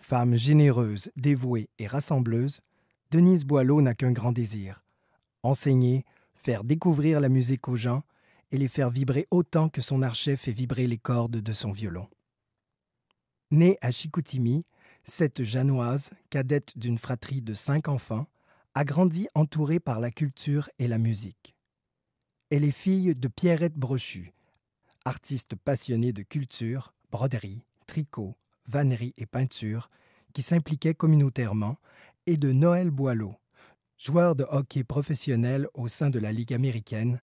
Femme généreuse, dévouée et rassembleuse, Denise Boileau n'a qu'un grand désir: enseigner, faire découvrir la musique aux gens et les faire vibrer autant que son archet fait vibrer les cordes de son violon. Née à Chicoutimi, cette Janoise, cadette d'une fratrie de 5 enfants, a grandi entourée par la culture et la musique. Elle est fille de Pierrette Brochu, artiste passionnée de culture, broderie, tricot, vannerie et peinture, qui s'impliquait communautairement, et de Noël Boileau, joueur de hockey professionnel au sein de la Ligue américaine,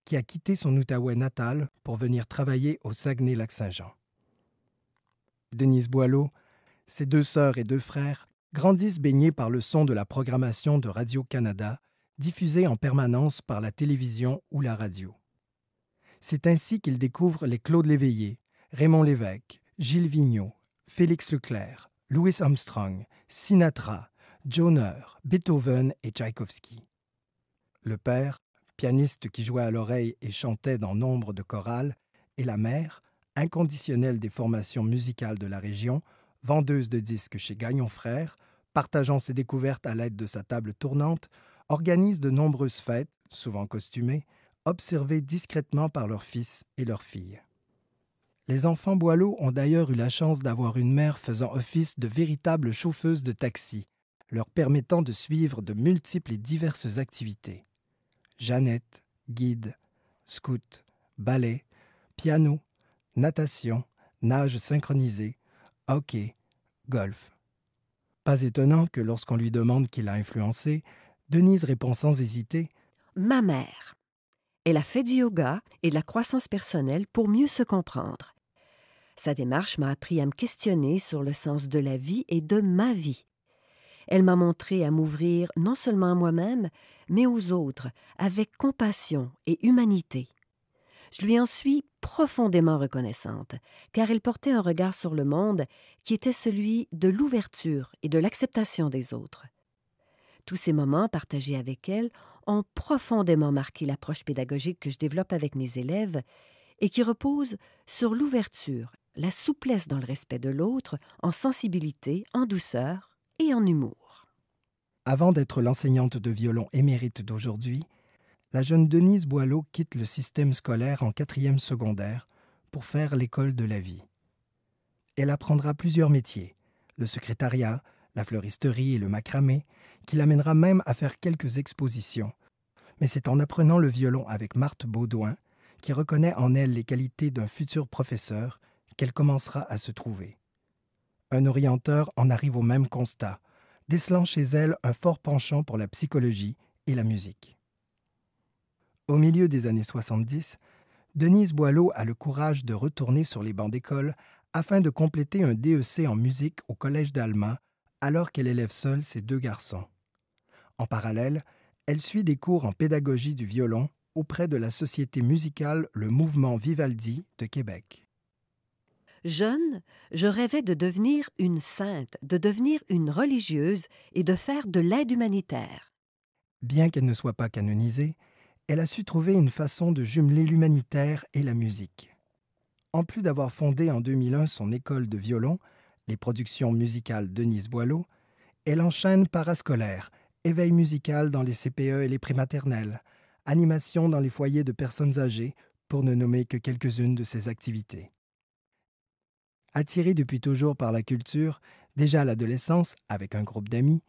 qui a quitté son Outaouais natal pour venir travailler au Saguenay-Lac-Saint-Jean. Denise Boileau, ses 2 sœurs et 2 frères grandissent baignés par le son de la programmation de Radio-Canada, diffusée en permanence par la télévision ou la radio. C'est ainsi qu'ils découvrent les Claude Léveillé, Raymond Lévesque, Gilles Vigneault, Félix Leclerc, Louis Armstrong, Sinatra, Joner, Beethoven et Tchaïkovski. Le père, pianiste qui jouait à l'oreille et chantait dans nombre de chorales, et la mère, inconditionnelle des formations musicales de la région, vendeuse de disques chez Gagnon Frères, partageant ses découvertes à l'aide de sa table tournante, organise de nombreuses fêtes, souvent costumées, observées discrètement par leurs fils et leurs filles. Les enfants Boileau ont d'ailleurs eu la chance d'avoir une mère faisant office de véritable chauffeuse de taxi, leur permettant de suivre de multiples et diverses activités. Jeannette, guide, scout, ballet, piano, natation, nage synchronisée, hockey, golf. Pas étonnant que lorsqu'on lui demande qui l'a influencé, Denise répond sans hésiter « Ma mère. Elle a fait du yoga et de la croissance personnelle pour mieux se comprendre. Sa démarche m'a appris à me questionner sur le sens de la vie et de ma vie. Elle m'a montré à m'ouvrir non seulement à moi-même, mais aux autres, avec compassion et humanité. Je lui en suis profondément reconnaissante, car elle portait un regard sur le monde qui était celui de l'ouverture et de l'acceptation des autres. Tous ces moments partagés avec elle ont profondément marqué l'approche pédagogique que je développe avec mes élèves et qui repose sur l'ouverture, la souplesse dans le respect de l'autre, en sensibilité, en douceur et en humour. » Avant d'être l'enseignante de violon émérite d'aujourd'hui, la jeune Denise Boileau quitte le système scolaire en 4e secondaire pour faire l'école de la vie. Elle apprendra plusieurs métiers, le secrétariat, la fleuristerie et le macramé, qui l'amènera même à faire quelques expositions. Mais c'est en apprenant le violon avec Marthe Baudouin, qui reconnaît en elle les qualités d'un futur professeur, qu'elle commencera à se trouver. Un orienteur en arrive au même constat, décelant chez elle un fort penchant pour la psychologie et la musique. Au milieu des années 70, Denise Boileau a le courage de retourner sur les bancs d'école afin de compléter un DEC en musique au Collège d'Alma, alors qu'elle élève seule ses 2 garçons. En parallèle, elle suit des cours en pédagogie du violon auprès de la société musicale Le Mouvement Vivaldi de Québec. Jeune, je rêvais de devenir une sainte, de devenir une religieuse et de faire de l'aide humanitaire. Bien qu'elle ne soit pas canonisée, elle a su trouver une façon de jumeler l'humanitaire et la musique. En plus d'avoir fondé en 2001 son école de violon, les productions musicales Denise Boileau, elle enchaîne parascolaire, éveil musical dans les CPE et les prématernelles, animation dans les foyers de personnes âgées, pour ne nommer que quelques-unes de ses activités. Attirée depuis toujours par la culture, déjà à l'adolescence, avec un groupe d'amis,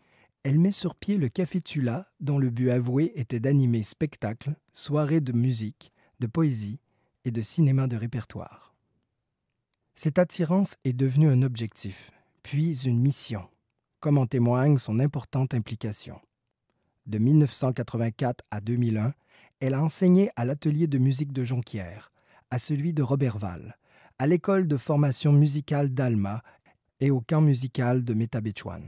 elle met sur pied le Café Tula, dont le but avoué était d'animer spectacles, soirées de musique, de poésie et de cinéma de répertoire. Cette attirance est devenue un objectif, puis une mission, comme en témoigne son importante implication. De 1984 à 2001, elle a enseigné à l'atelier de musique de Jonquière, à celui de Roberval, à l'école de formation musicale d'Alma et au camp musical de Métabetchouan.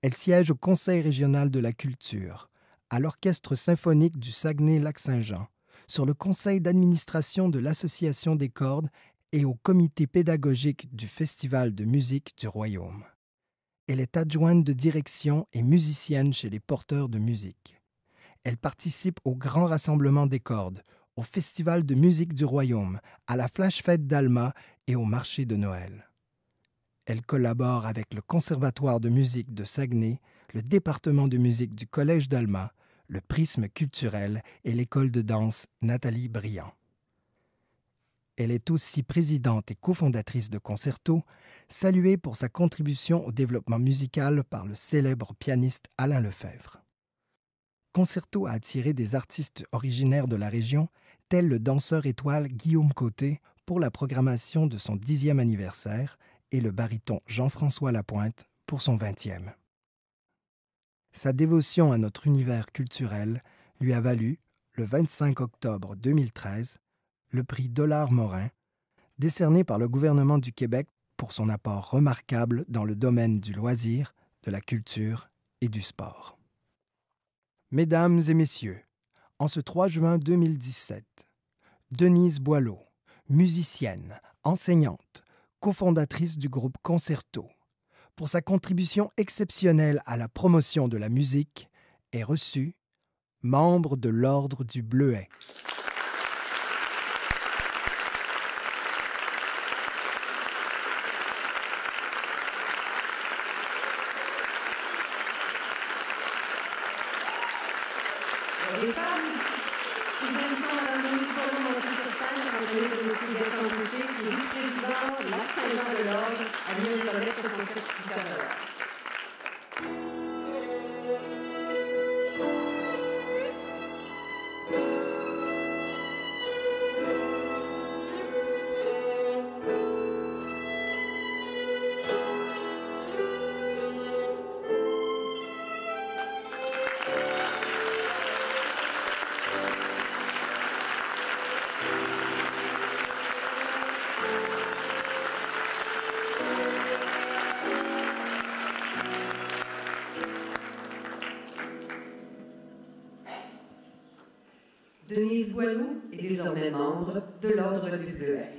Elle siège au Conseil régional de la culture, à l'Orchestre symphonique du Saguenay-Lac-Saint-Jean, sur le conseil d'administration de l'Association des cordes et au comité pédagogique du Festival de musique du Royaume. Elle est adjointe de direction et musicienne chez les porteurs de musique. Elle participe au Grand Rassemblement des cordes, au Festival de musique du Royaume, à la Flash Fête d'Alma et au marché de Noël. Elle collabore avec le Conservatoire de musique de Saguenay, le département de musique du Collège d'Alma, le Prisme culturel et l'école de danse Nathalie Briand. Elle est aussi présidente et cofondatrice de Concerto, saluée pour sa contribution au développement musical par le célèbre pianiste Alain Lefebvre. Concerto a attiré des artistes originaires de la région, tels le danseur étoile Guillaume Côté pour la programmation de son 10e anniversaire et le baryton Jean-François Lapointe pour son 20e. Sa dévotion à notre univers culturel lui a valu, le 25 octobre 2013, le prix Dollard-Morin, décerné par le gouvernement du Québec pour son apport remarquable dans le domaine du loisir, de la culture et du sport. Mesdames et messieurs, en ce 3 juin 2017, Denise Boileau, musicienne, enseignante, cofondatrice du groupe Concerto, pour sa contribution exceptionnelle à la promotion de la musique, est reçue membre de l'Ordre du Bleuet. Les femmes, nous invitons Mme Denise Boileau monter sur scène, accompagnée de M. Bertrand Côté, qui est vice-président l'Ascendant de l'Ordre, à lui remettre son certificat d'honneur. Denise Boileau est désormais membre de l'Ordre du Bleuet.